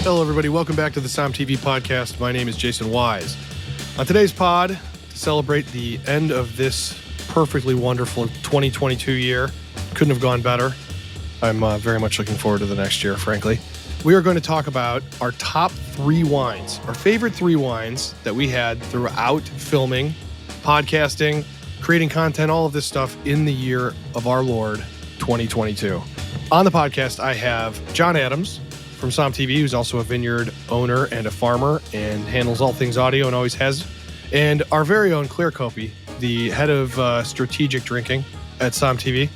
Hello, everybody. Welcome back to the SOMM TV podcast. My name is Jason Wise. On today's pod, to celebrate the end of this perfectly wonderful 2022 year, couldn't have gone better. I'm very much looking forward to the next year, frankly. We are going to talk about our top 3 wines, our favorite 3 wines that we had throughout filming, podcasting, creating content, all of this stuff in the year of our Lord, 2022. On the podcast, I have John Adams from SOMM TV, who's also a vineyard owner and a farmer and handles all things audio and always has. And our very own Claire Coppi, the head of strategic drinking at SOMM TV.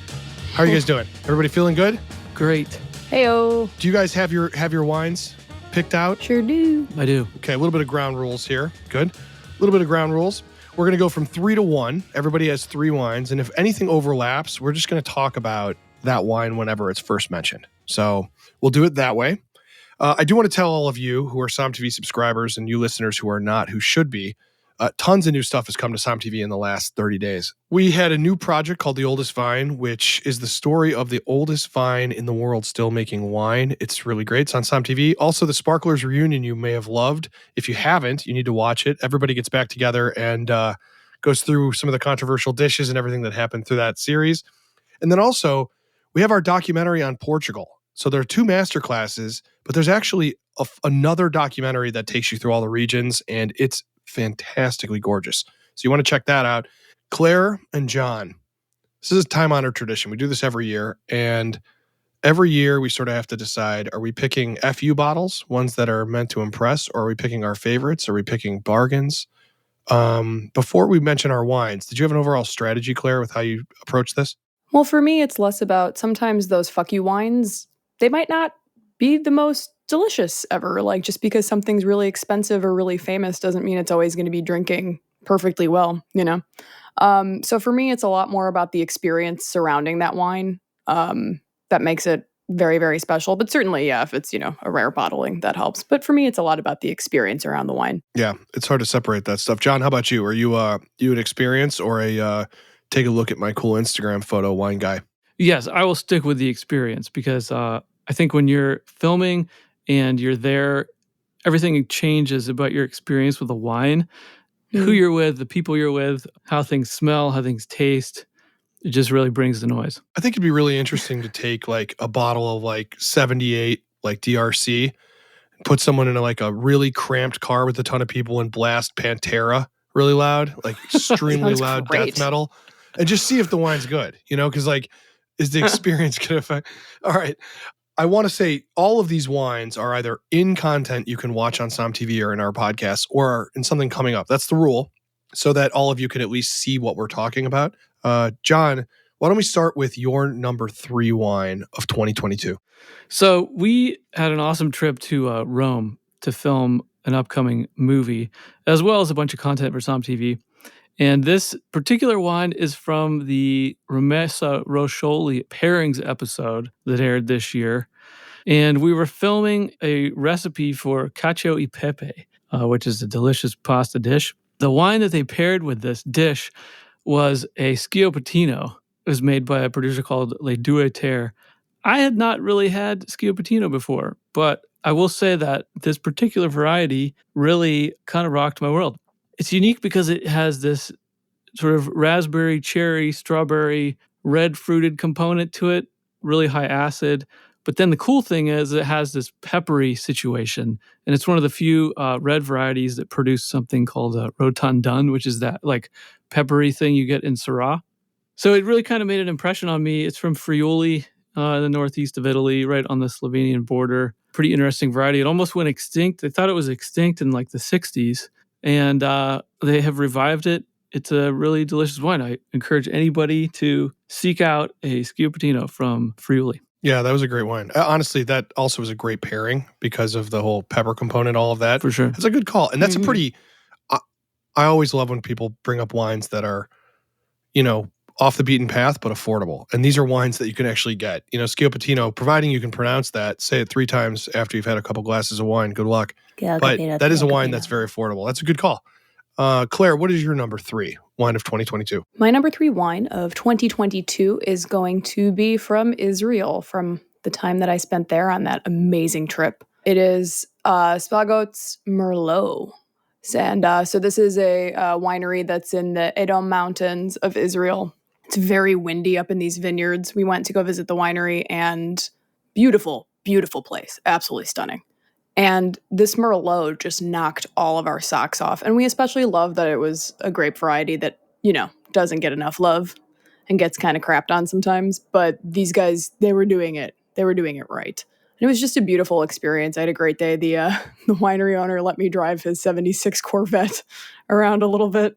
How are you guys doing? Everybody feeling good? Great. Heyo. Do you guys have your wines picked out? Sure do. I do. Okay, a little bit of ground rules here. Good. A little bit of ground rules. We're going to go from 3 to 1. Everybody has 3 wines. And if anything overlaps, we're just going to talk about that wine whenever it's first mentioned. So we'll do it that way. I do want to tell all of you who are SOMM TV subscribers and you listeners who are not, who should be, tons of new stuff has come to SOMM TV in the last 30 days. We had a new project called The Oldest Vine, which is the story of the oldest vine in the world still making wine. It's really great. It's on SOMM TV. Also, the Sparklers Reunion you may have loved. If you haven't, you need to watch it. Everybody gets back together and goes through some of the controversial dishes and everything that happened through that series. And then also, we have our documentary on Portugal. So there are 2 master classes, but there's actually another documentary that takes you through all the regions, and it's fantastically gorgeous. So you want to check that out. Claire and John, this is a time-honored tradition. We do this every year, and every year we sort of have to decide, are we picking FU bottles, ones that are meant to impress, or are we picking our favorites? Are we picking bargains? Before we mention our wines, did you have an overall strategy, Claire, with how you approach this? Well, for me, it's less about sometimes those fuck you wines, they might not be the most delicious ever. Like, just because something's really expensive or really famous doesn't mean it's always going to be drinking perfectly well, you know? So for me, it's a lot more about the experience surrounding that wine that makes it very, very special. But certainly, yeah, if it's, a rare bottling, that helps. But for me, it's a lot about the experience around the wine. Yeah, it's hard to separate that stuff. John, how about you? Are you an experience or a take a look at my cool Instagram photo wine guy? Yes, I will stick with the experience because I think when you're filming and you're there, everything changes about your experience with the wine, who you're with, the people you're with, how things smell, how things taste. It just really brings the noise. I think it'd be really interesting to take like a bottle of like 78, like DRC, and put someone in a really cramped car with a ton of people and blast Pantera really loud, like extremely loud death metal, and just see if the wine's good, because is the experience going to affect? All right. I want to say all of these wines are either in content you can watch on SOMM TV or in our podcast or in something coming up. That's the rule, so that all of you can at least see what we're talking about. John, why don't we start with your number 3 wine of 2022? So we had an awesome trip to Rome to film an upcoming movie, as well as a bunch of content for SOMM TV. And this particular wine is from the Rimessa Roscioli pairings episode that aired this year. And we were filming a recipe for cacio e pepe, which is a delicious pasta dish. The wine that they paired with this dish was a Schioppettino. It was made by a producer called Les Deux Terres. I had not really had Schioppettino before, but I will say that this particular variety really kind of rocked my world. It's unique because it has this sort of raspberry, cherry, strawberry, red fruited component to it, really high acid. But then the cool thing is it has this peppery situation. And it's one of the few red varieties that produce something called rotondun, which is that peppery thing you get in Syrah. So it really kind of made an impression on me. It's from Friuli in the northeast of Italy, right on the Slovenian border. Pretty interesting variety. It almost went extinct. They thought it was extinct in the 60s. And they have revived it. It's a really delicious wine. I encourage anybody to seek out a Schioppettino from Friuli. Yeah, that was a great wine. Honestly, that also was a great pairing because of the whole pepper component, all of that. For sure. It's a good call. And that's a pretty... I always love when people bring up wines that are, off the beaten path, but affordable. And these are wines that you can actually get. Schioppettino, providing you can pronounce that, say it 3 times after you've had a couple glasses of wine. Good luck. But that is a wine that's very affordable. That's a good call. Claire, what is your number 3 wine of 2022? My number 3 wine of 2022 is going to be from Israel, from the time that I spent there on that amazing trip. It is Spagots Merlot. And so this is a winery that's in the Edom Mountains of Israel. It's very windy up in these vineyards. We went to go visit the winery, and beautiful, beautiful place. Absolutely stunning. And this Merlot just knocked all of our socks off. And we especially love that it was a grape variety that, doesn't get enough love and gets kind of crapped on sometimes. But these guys, they were doing it. They were doing it right. And it was just a beautiful experience. I had a great day. The winery owner let me drive his 76 Corvette around a little bit,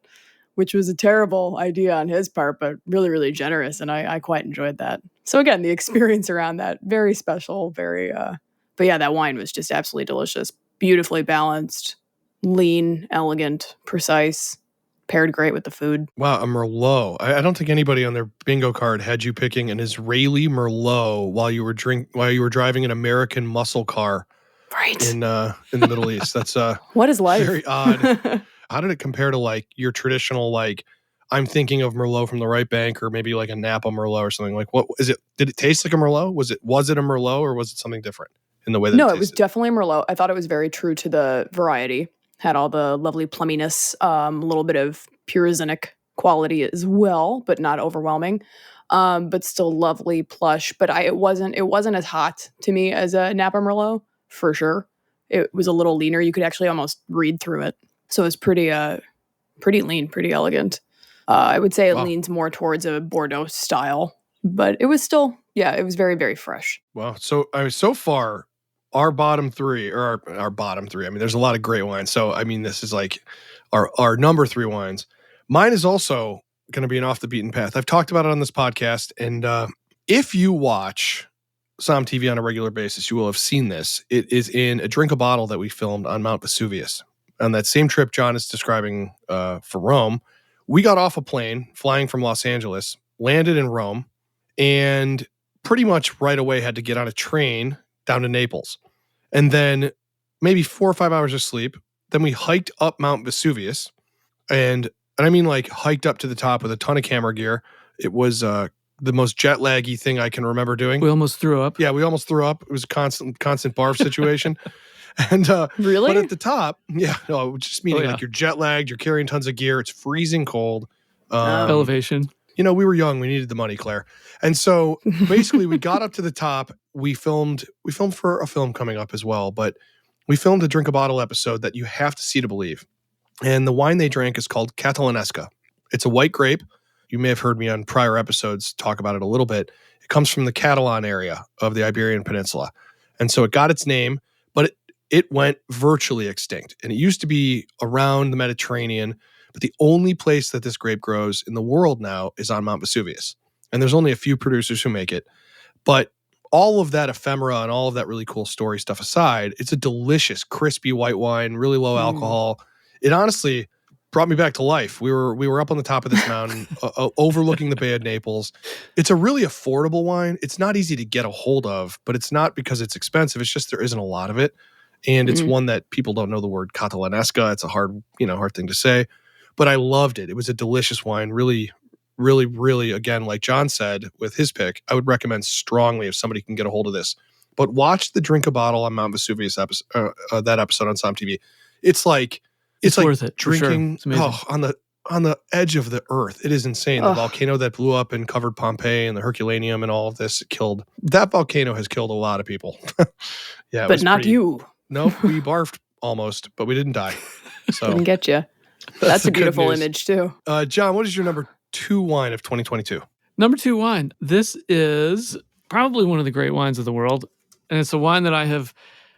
which was a terrible idea on his part, but really, really generous. And I quite enjoyed that. So again, the experience around that, very special, but yeah, that wine was just absolutely delicious. Beautifully balanced, lean, elegant, precise, paired great with the food. Wow, a Merlot. I don't think anybody on their bingo card had you picking an Israeli Merlot while you were driving an American muscle car Right. in the Middle East. That's what is life? Very odd. How did it compare to like your traditional I'm thinking of Merlot from the right bank, or maybe like a Napa Merlot or something? Like, what is it? Did it taste like a Merlot? Was it a Merlot, or was it something different in the way that? No, it was definitely a Merlot. I thought it was very true to the variety. Had all the lovely plumminess, a little bit of purezinic quality as well, but not overwhelming. But still lovely, plush. But it wasn't as hot to me as a Napa Merlot, for sure. It was a little leaner. You could actually almost read through it. So it was pretty lean, pretty elegant. I would say it leans more towards a Bordeaux style, but it was still, it was very, very fresh. Wow. So far, our bottom three, or our bottom three, I mean, there's a lot of great wines. So, I mean, this is like our number 3 wines. Mine is also going to be an off the beaten path. I've talked about it on this podcast. And if you watch SOMM TV on a regular basis, you will have seen this. It is in a drink a bottle that we filmed on Mount Vesuvius. On that same trip John is describing for Rome, we got off a plane flying from Los Angeles, landed in Rome, and pretty much right away had to get on a train down to Naples. And then maybe 4 or 5 hours of sleep. Then we hiked up Mount Vesuvius, and I mean like hiked up to the top with a ton of camera gear. It was the most jet laggy thing I can remember doing. We almost threw up. Yeah, we almost threw up. It was a constant barf situation. And really? But at the top, just meaning like you're jet lagged, you're carrying tons of gear, it's freezing cold. Elevation. We were young, we needed the money, Claire. And so basically we got up to the top, we filmed for a film coming up as well, but we filmed a Drink a Bottle episode that you have to see to believe. And the wine they drank is called Catalanesca. It's a white grape. You may have heard me on prior episodes talk about it a little bit. It comes from the Catalan area of the Iberian Peninsula. And so it got its name, but it went virtually extinct. And it used to be around the Mediterranean, but the only place that this grape grows in the world now is on Mount Vesuvius. And there's only a few producers who make it. But all of that ephemera and all of that really cool story stuff aside, it's a delicious, crispy white wine, really low alcohol. It honestly brought me back to life. We were up on the top of this mountain, overlooking the Bay of Naples. It's a really affordable wine. It's not easy to get a hold of, but it's not because it's expensive. It's just there isn't a lot of it. And it's one that people don't know the word Catalanesca. It's a hard thing to say. But I loved it. It was a delicious wine. Really, really, really, again, like John said with his pick, I would recommend strongly if somebody can get a hold of this. But watch the Drink a Bottle on Mount Vesuvius episode, that episode on SOMM TV. It's like worth it. Drinking sure. on the edge of the earth. It is insane. The volcano that blew up and covered Pompeii and the Herculaneum and all of this that volcano has killed a lot of people. Yeah, but not you. No, we barfed almost, but we didn't die. So didn't get you. That's a beautiful image too. John, what is your number 2 wine of 2022? Number 2 wine. This is probably one of the great wines of the world. And it's a wine that I have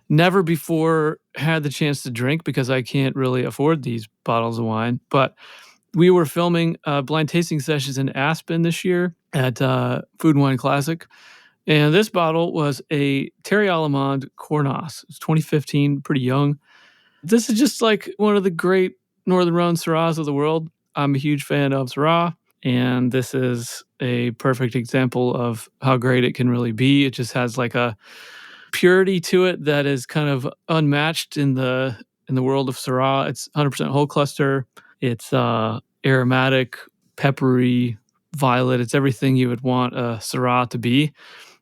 never before had the chance to drink because I can't really afford these bottles of wine. But we were filming blind tasting sessions in Aspen this year at Food and Wine Classic. And this bottle was a Terry Allemande Cornas. It's 2015, pretty young. This is just like one of the great Northern Rhone Syrahs of the world. I'm a huge fan of Syrah, and this is a perfect example of how great it can really be. It just has like a purity to it that is kind of unmatched in the world of Syrah. It's 100% whole cluster. It's aromatic, peppery, violet. It's everything you would want a Syrah to be.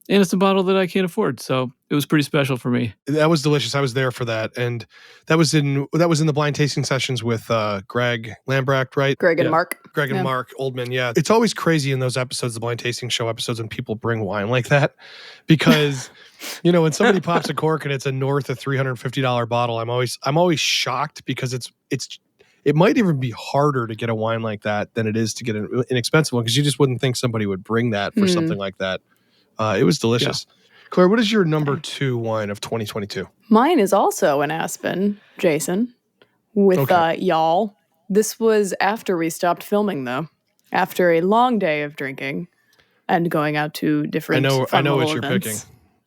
And it's a bottle that I can't afford, so it was pretty special for me. That was delicious. I was there for that, and that was in the blind tasting sessions with Greg Lambrecht, right? Greg and Yeah. Mark. Greg and Yeah. Mark Oldman. Yeah, it's always crazy in those episodes, the blind tasting show episodes, when people bring wine like that, because when somebody pops a cork and it's a north of $350 bottle, I'm always shocked, because it might even be harder to get a wine like that than it is to get an inexpensive one, because you just wouldn't think somebody would bring that for something like that. It was delicious. Yeah. Claire, what is your number 2 wine of 2022? Mine is also an Aspen, Jason, with y'all. This was after we stopped filming, though. After a long day of drinking and going out to different I know what events. you're picking.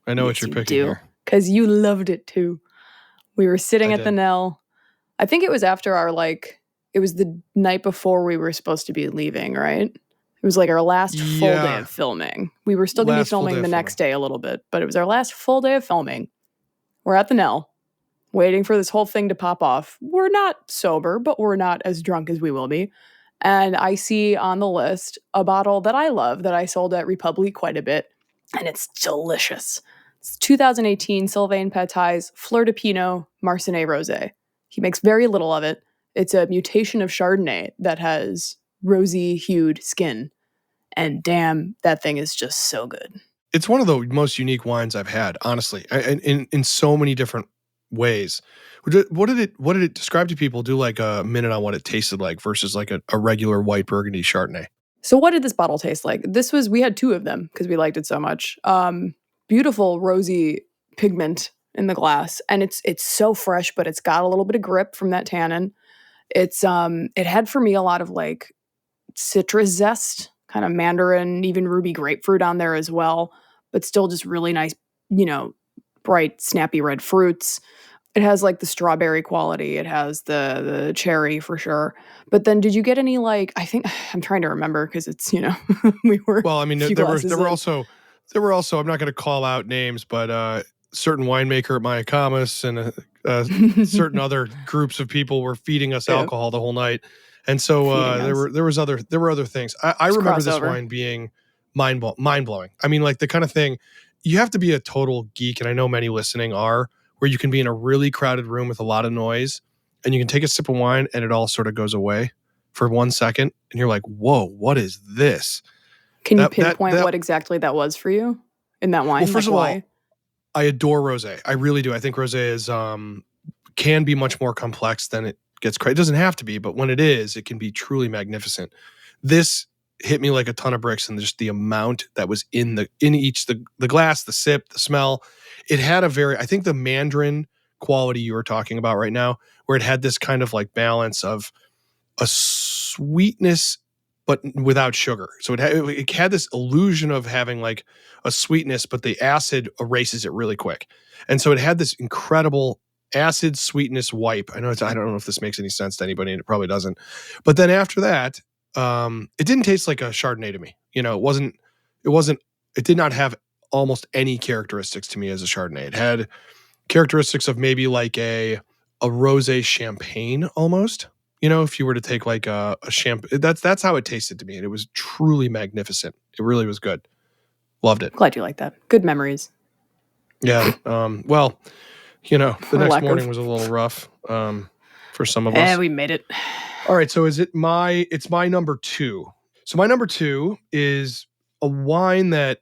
I know what you're picking here. Because you loved it, too. We were sitting at the Nell. I think it was after it was the night before we were supposed to be leaving, right? It was like our last full day of filming. We were still going to be filming the next day a little bit, but it was our last full day of filming. We're at the Nell, waiting for this whole thing to pop off. We're not sober, but we're not as drunk as we will be. And I see on the list a bottle that I love that I sold at Republic quite a bit, and it's delicious. It's 2018 Sylvain Patai's Fleur de Pinot Marsanais Rosé. He makes very little of it. It's a mutation of Chardonnay that has rosy-hued skin. And damn, that thing is just so good. It's one of the most unique wines I've had, honestly, in so many different ways. What did it describe to people? Do like a minute on what it tasted like versus like a regular white Burgundy Chardonnay. So what did this bottle taste like? We had 2 of them because we liked it so much. Beautiful rosy pigment in the glass, and it's so fresh, but it's got a little bit of grip from that tannin. It had for me a lot of like citrus zest, kind of mandarin, even ruby grapefruit on there as well, but still just really nice, bright, snappy red fruits. It has like the strawberry quality. It has the cherry for sure. But then did you get any I'm trying to remember because it's, we were. Well, I mean, there were also, I'm not going to call out names, but certain winemaker at Mayacamas and certain other groups of people were feeding us alcohol the whole night. And so there were other things. I remember this wine being mind blowing. I mean, like the kind of thing, you have to be a total geek, and I know many listening are, where you can be in a really crowded room with a lot of noise, and you can take a sip of wine and it all sort of goes away for 1 second, and you're like, whoa, what is this? Can you pinpoint what exactly that was for you in that wine? Well, first of all, I adore rosé. I really do. I think rosé is can be much more complex than it gets credit. It doesn't have to be, but when it is, it can be truly magnificent. This hit me like a ton of bricks, and just the amount that was in the glass, the sip, the smell. It had I think the mandarin quality you were talking about right now, where it had this kind of like balance of a sweetness but without sugar. So it had this illusion of having like a sweetness, but the acid erases it really quick. And so it had this incredible acid sweetness wipe. I don't know if this makes any sense to anybody, and it probably doesn't. But then after that, it didn't taste like a Chardonnay to me. It did not have almost any characteristics to me as a Chardonnay. It had characteristics of maybe like a rosé champagne almost. If you were to take like a champagne, that's how it tasted to me. And it was truly magnificent. It really was good. Loved it. Glad you like that. Good memories. Yeah. Well, the next morning was a little rough for some of us. We made it. All right. So it's my number 2. So my number 2 is a wine that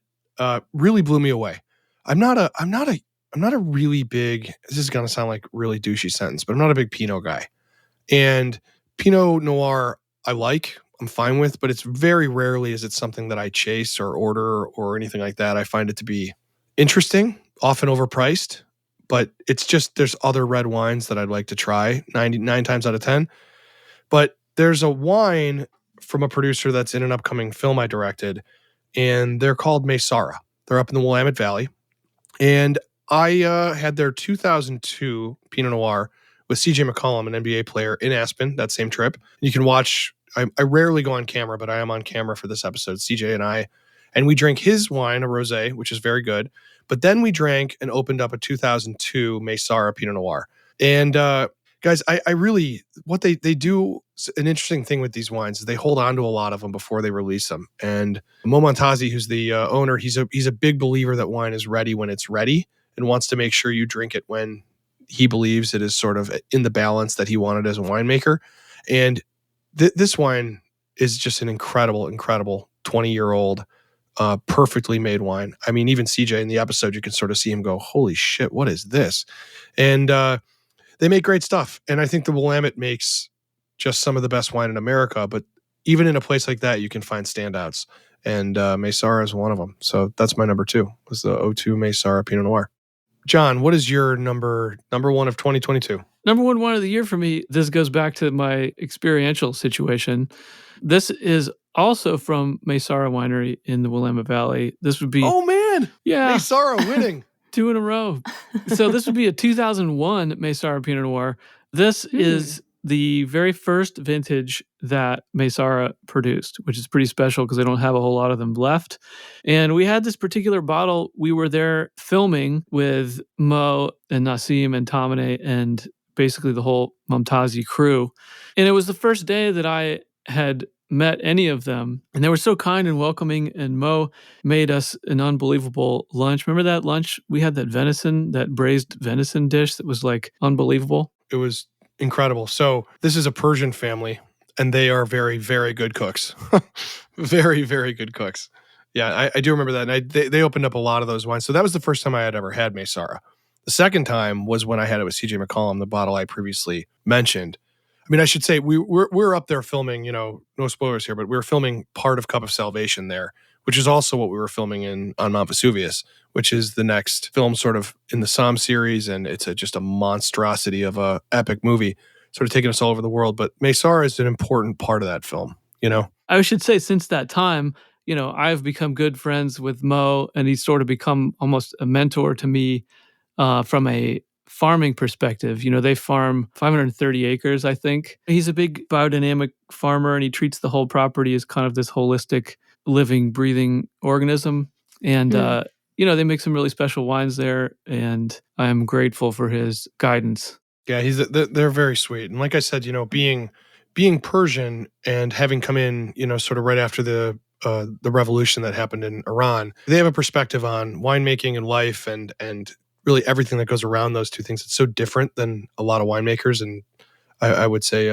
really blew me away. I'm not a really big, this is going to sound like a really douchey sentence, but I'm not a big Pinot guy. And Pinot Noir, I'm fine with, but it's very rarely is it something that I chase or order or anything like that. I find it to be interesting, often overpriced, but it's just, there's other red wines that I'd like to try 99 times out of 10. But there's a wine from a producer that's in an upcoming film I directed, and they're called Mesara. They're up in the Willamette Valley. And I had their 2002 Pinot Noir with CJ McCollum, an NBA player, in Aspen, that same trip. You can watch, I rarely go on camera, but I am on camera for this episode, CJ and I, and we drank his wine, a rosé, which is very good. But then we drank and opened up a 2002 Mesara Pinot Noir. And Guys, I really, what they do, an interesting thing with these wines is they hold on to a lot of them before they release them. And Mo Montazi, who's the owner, he's a big believer that wine is ready when it's ready and wants to make sure you drink it when he believes it is sort of in the balance that he wanted as a winemaker. And this wine is just an incredible 20-year-old, perfectly made wine. I mean, even CJ in the episode, you can sort of see him go, holy shit, what is this? And they make great stuff. And I think the Willamette makes just some of the best wine in America. But even in a place like that, you can find standouts. And Maysara is one of them. So that's my number 2, was the 02 Maysara Pinot Noir. John, what is your number 1 of 2022? Number 1 wine of the year for me, this goes back to my experiential situation. This is also from Maysara Winery in the Willamette Valley. This would be... Oh, man! Yeah. Maysara winning. 2 in a row. So this would be a 2001 Maysara Pinot Noir. This is the very first vintage that Maysara produced, which is pretty special because they don't have a whole lot of them left. And we had this particular bottle. We were there filming with Mo and Nassim and Tamine and basically the whole Momtazi crew. And it was the first day that I had met any of them, and they were so kind and welcoming, and Mo made us an unbelievable lunch. Remember that lunch? We had that braised venison dish that was like unbelievable. It was incredible. So this is a Persian family, and they are very, very good cooks. Very, very good cooks. Yeah, I do remember that. And they opened up a lot of those wines. So that was the first time I had ever had Maysara. The second time was when I had it with CJ McCollum, the bottle I previously mentioned. I mean, I should say we're up there filming, no spoilers here, but we were filming part of Cup of Salvation there, which is also what we were filming on Mount Vesuvius, which is the next film sort of in the SOMM series. And it's just a monstrosity of a epic movie, sort of taking us all over the world. But Maysara is an important part of that film, I should say since that time, I've become good friends with Mo, and he's sort of become almost a mentor to me from a farming perspective. They farm 530 acres, I think. He's a big biodynamic farmer, and he treats the whole property as kind of this holistic, living, breathing organism. And, they make some really special wines there, and I'm grateful for his guidance. Yeah, they're very sweet. And like I said, being Persian and having come in, sort of right after the revolution that happened in Iran, they have a perspective on winemaking and life and really everything that goes around those two things. It's so different than a lot of winemakers. And I would say,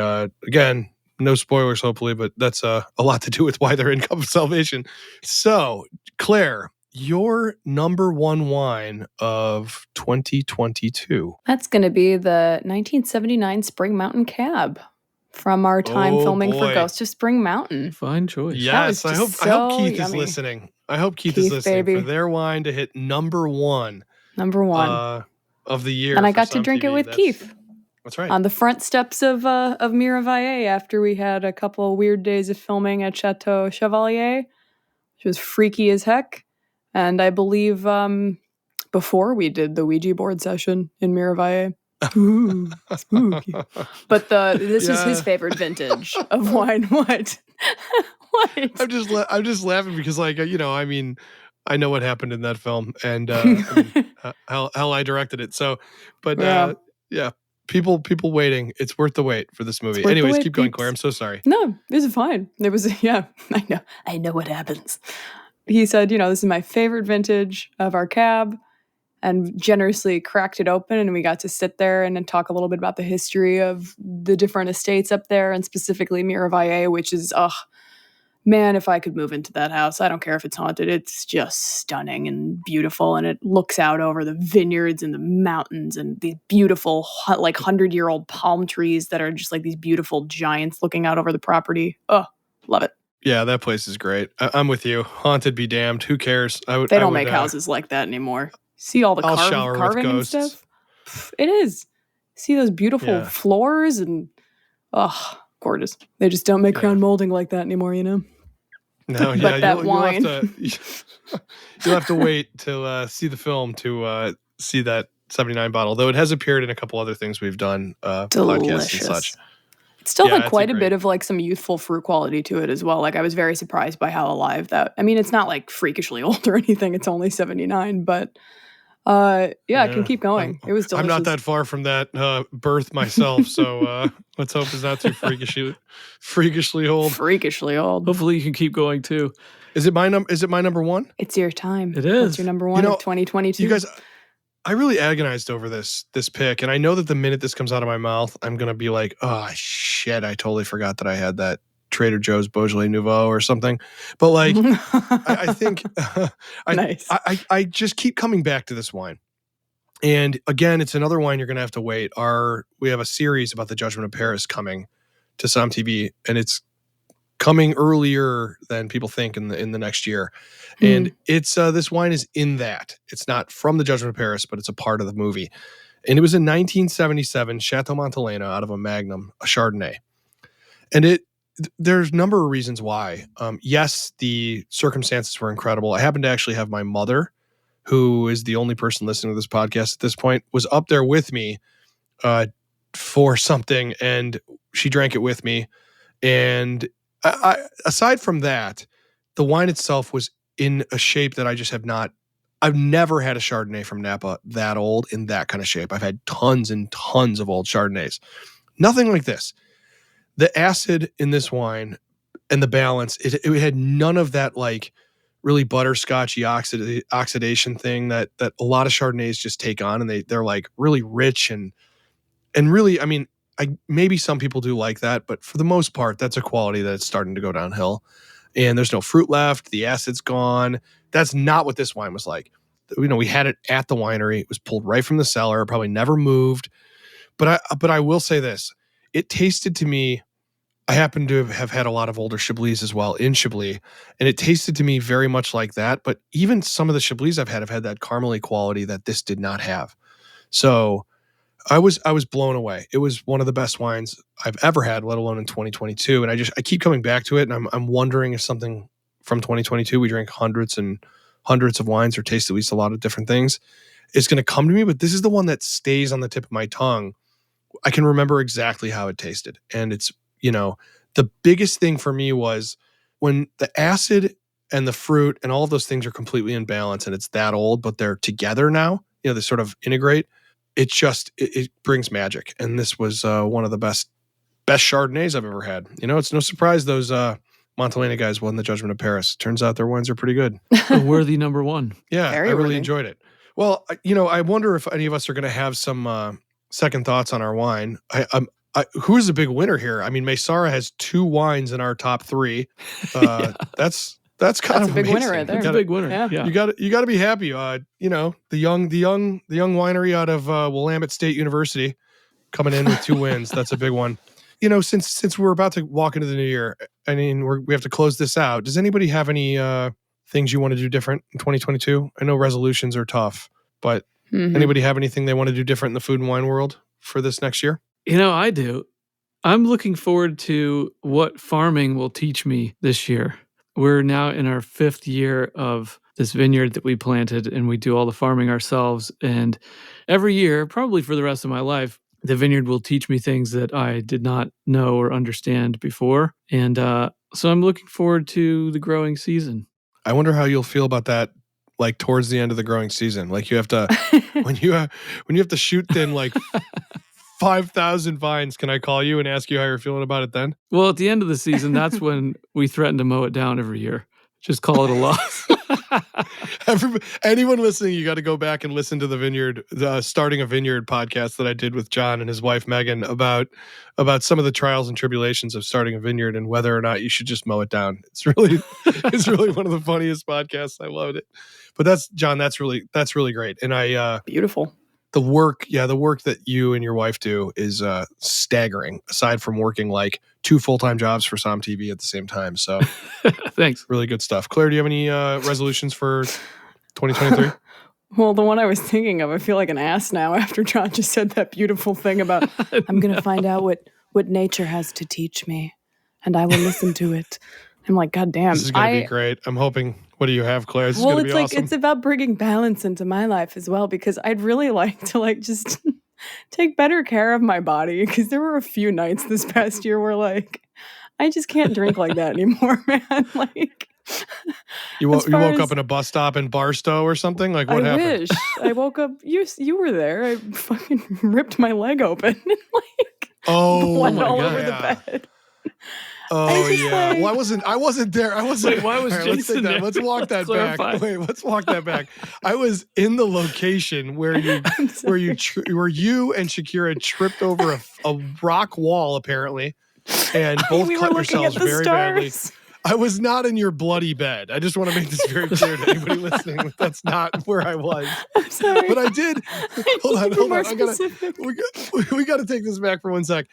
again, no spoilers, hopefully, but that's a lot to do with why they're in Cup of Salvation. So, Claire, your number 1 wine of 2022. That's going to be the 1979 Spring Mountain Cab from our time filming for Ghost of Spring Mountain. Fine choice. Yes, I hope Keith is listening. I hope Keith is listening, baby, for their wine to hit number 1. Number 1 of the year. And I got to drink it with Keith. That's right. On the front steps of Miravalle after we had a couple weird days of filming at Chateau Chevalier, which was freaky as heck. And I believe before we did the Ouija board session in Miravalle. Ooh, spooky. But this is his favorite vintage of wine. What? What? I'm just laughing because, I know what happened in that film and how I directed it. So, but yeah, people waiting. It's worth the wait for this movie. Anyways, keep going, Claire. I'm so sorry. No, this is fine. It was, I know what happens. He said, this is my favorite vintage of our cab, and generously cracked it open. And we got to sit there and then talk a little bit about the history of the different estates up there, and specifically Miravalle, which is, man, if I could move into that house, I don't care if it's haunted. It's just stunning and beautiful. And it looks out over the vineyards and the mountains and these beautiful, 100-year-old palm trees that are just like these beautiful giants looking out over the property. Oh, love it. Yeah, that place is great. I'm with you. Haunted be damned. Who cares? They don't make houses like that anymore. See all the carving and stuff? It is. See those beautiful floors and, gorgeous. They just don't make crown molding like that anymore, No, but that wine. You'll have to wait to see the film to see that 79 bottle, though it has appeared in a couple other things we've done, podcasts and such. It still had quite a bit of some youthful fruit quality to it as well. I was very surprised by how alive that. I mean, it's not freakishly old or anything. It's only 79, but Yeah, I can keep going. It was delicious. I'm not that far from that birth myself, so let's hope it's not too freakishly old. Freakishly old. Hopefully you can keep going too. Is it my number one? It's your time. It is. What's your number one of 2022? You guys, I really agonized over this pick, and I know that the minute this comes out of my mouth, I'm gonna be like, oh shit, I totally forgot that I had that Trader Joe's Beaujolais Nouveau or something. But like, I think Nice. I just keep coming back to this wine. And again, it's another wine you're going to have to wait. We have a series about the Judgment of Paris coming to SOMM TV, and it's coming earlier than people think in the next year. And it's this wine is in that. It's not from the Judgment of Paris, but it's a part of the movie. And it was in 1977, Chateau Montelena out of a Magnum, a Chardonnay. And there's a number of reasons why. Yes, the circumstances were incredible. I happen to actually have my mother, who is the only person listening to this podcast at this point, was up there with me for something, and she drank it with me. And aside from that, the wine itself was in a shape that I just I've never had a Chardonnay from Napa that old in that kind of shape. I've had tons and tons of old Chardonnays. Nothing like this. The acid in this wine and the balance, it had none of that like really butterscotchy oxidation thing that a lot of Chardonnays just take on, and they're like really rich and really, I mean, maybe some people do like that, but for the most part, that's a quality that's starting to go downhill. And there's no fruit left. The acid's gone. That's not what this wine was like. We had it at the winery. It was pulled right from the cellar. Probably never moved. But I will say this: it tasted to me. I happen to have had a lot of older Chablis as well in Chablis, and it tasted to me very much like that. But even some of the Chablis I've had that caramely quality that this did not have. So I was blown away. It was one of the best wines I've ever had, let alone in 2022. And I keep coming back to it, and I'm wondering if something from 2022, we drank hundreds and hundreds of wines or tasted at least a lot of different things, is going to come to me. But this is the one that stays on the tip of my tongue. I can remember exactly how it tasted, and it's, the biggest thing for me was when the acid and the fruit and all of those things are completely in balance, and it's that old, but they're together now, they sort of integrate. It just, it brings magic. And this was one of the best Chardonnays I've ever had. It's no surprise those Montelena guys won the Judgment of Paris. Turns out their wines are pretty good. A worthy number one. Yeah, Very I really worthy. enjoyed it. Well, I wonder if any of us are going to have some second thoughts on our wine. Who's the big winner here? I mean, Maysara has 2 wines in our top 3. Yeah. That's kind That's of a big winner amazing. right there. That's a big winner. Yeah. Yeah. You got to be happy. The young winery out of Willamette State University coming in with 2 wins. That's a big one. Since we're about to walk into the new year, I mean, we have to close this out. Does anybody have any things you want to do different in 2022? I know resolutions are tough, but anybody have anything they want to do different in the food and wine world for this next year? I do. I'm looking forward to what farming will teach me this year. We're now in our 5th year of this vineyard that we planted, and we do all the farming ourselves. And every year, probably for the rest of my life, the vineyard will teach me things that I did not know or understand before. And so I'm looking forward to the growing season. I wonder how you'll feel about that, like towards the end of the growing season. Like you have to, when you have to shoot thin like 5,000 vines, can I call you and ask you how you're feeling about it then? Well, at the end of the season, that's when we threaten to mow it down every year. Just call it a loss. Anyone listening, you got to go back and listen to the Starting a Vineyard podcast that I did with John and his wife Megan about some of the trials and tribulations of starting a vineyard and whether or not you should just mow it down. It's really one of the funniest podcasts. I loved it. But that's really great. And Beautiful. the work that you and your wife do is staggering, aside from working like 2 full-time jobs for SOMM TV at the same time. So Thanks. really good stuff. Claire, do you have any resolutions for 2023? Well, the one I was thinking of, I feel like an ass now after John just said that beautiful thing about I'm going to find out what nature has to teach me, and I will listen to it. I'm like, God damn. This is going to be great. I'm hoping. What do you have, Claire? This is going to be awesome. It's about bringing balance into my life as well, because I'd really like to just take better care of my body, because there were a few nights this past year where I just can't drink like that anymore, man. You woke up in a bus stop in Barstow or something? Like, what happened? I wish. I woke up. You were there. I fucking ripped my leg open and like blood all over the bed. Oh yeah. Well, I wasn't there. I wasn't. Wait, why was Jason there? Let's walk that back. Wait, let's walk that back. I was in the location where you and Shakira tripped over a rock wall apparently, and both cut yourselves very badly. I was not in your bloody bed. I just want to make this very clear to anybody listening. That's not where I was. I'm sorry. But I did. Hold on. We got to take this back for 1 sec.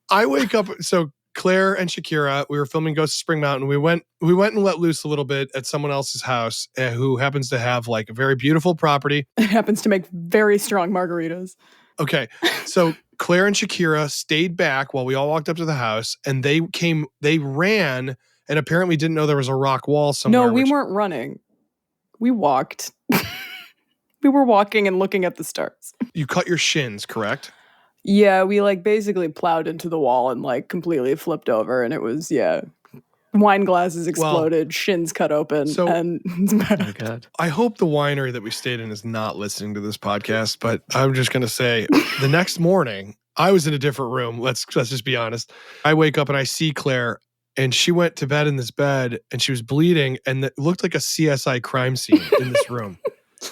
I wake up. So Claire and Shakira, we were filming Ghost of Spring Mountain. We went and let loose a little bit at someone else's house who happens to have like a very beautiful property. It happens to make very strong margaritas. Okay. So Claire and Shakira stayed back while we all walked up to the house, and they ran and apparently didn't know there was a rock wall somewhere. No, we weren't running. We walked. We were walking and looking at the stars. You cut your shins, correct? Yeah, we like basically plowed into the wall and like completely flipped over, and it was wine glasses exploded, shins cut open, and it's bad. Oh my God. I hope the winery that we stayed in is not listening to this podcast, but I'm just gonna say the next morning I was in a different room. Let's just be honest. I wake up and I see Claire, and she went to bed in this bed and she was bleeding, and it looked like a CSI crime scene in this room.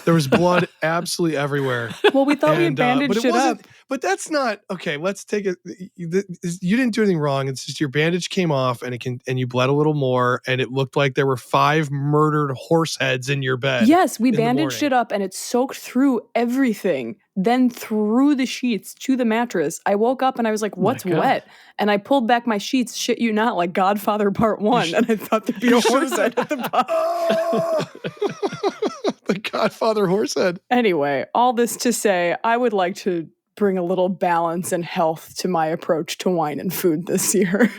There was blood absolutely everywhere. Well, we thought we bandaged it up. But that's not okay. Let's take it. You didn't do anything wrong. It's just your bandage came off, and you bled a little more, and it looked like there were 5 murdered horse heads in your bed. Yes, we bandaged it up, and it soaked through everything, then through the sheets to the mattress. I woke up and I was like, "What's wet?" And I pulled back my sheets. Shit you not, like Godfather Part 1, and I thought there'd be a horse head at the bottom. Oh! The Godfather horse head. Anyway, all this to say, I would like to bring a little balance and health to my approach to wine and food this year.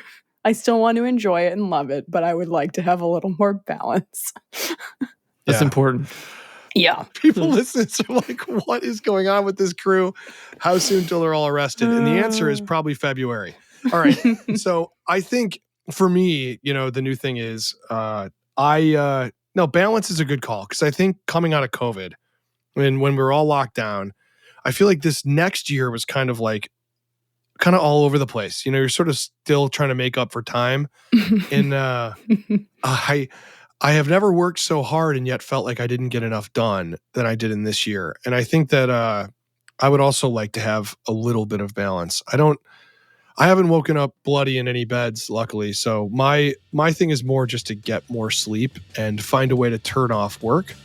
I still want to enjoy it and love it, but I would like to have a little more balance. That's important. Yeah. People listening are like, what is going on with this crew? How soon till they're all arrested? And the answer is probably February. All right. So I think for me, the new thing is balance is a good call, because I think coming out of COVID, when we were all locked down, I feel like this next year was kind of all over the place. You're sort of still trying to make up for time. And I have never worked so hard and yet felt like I didn't get enough done than I did in this year. And I think that I would also like to have a little bit of balance. I haven't woken up bloody in any beds, luckily. So my thing is more just to get more sleep and find a way to turn off work.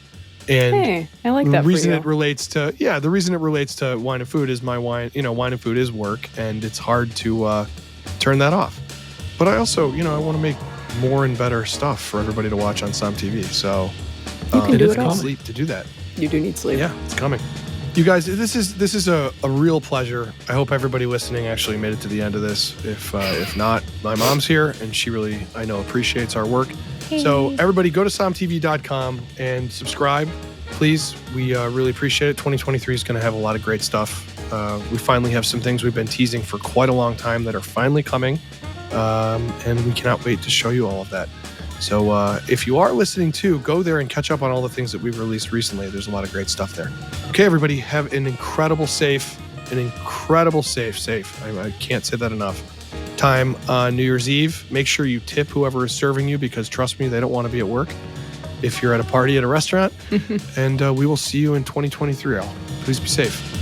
And hey, I like that. The reason it relates to wine and food is wine and food is work, and it's hard to turn that off. But I also, I want to make more and better stuff for everybody to watch on SOMM TV. So you can do it all. Sleep to do that. You do need sleep. Yeah, it's coming. You guys, this is a real pleasure. I hope everybody listening actually made it to the end of this. If not, my mom's here, and she really, I know, appreciates our work. Hey. So everybody go to sommtv.com and subscribe, please. We really appreciate it. 2023 is going to have a lot of great stuff. We finally have some things we've been teasing for quite a long time that are finally coming, and we cannot wait to show you all of that. So if you are listening too, go there and catch up on all the things that we've released recently. There's a lot of great stuff there. Okay, everybody, have an incredible safe. I can't say that enough. Time on New Year's Eve. Make sure you tip whoever is serving you, because trust me, they don't want to be at work if you're at a party at a restaurant. And we will see you in 2023. Please be safe.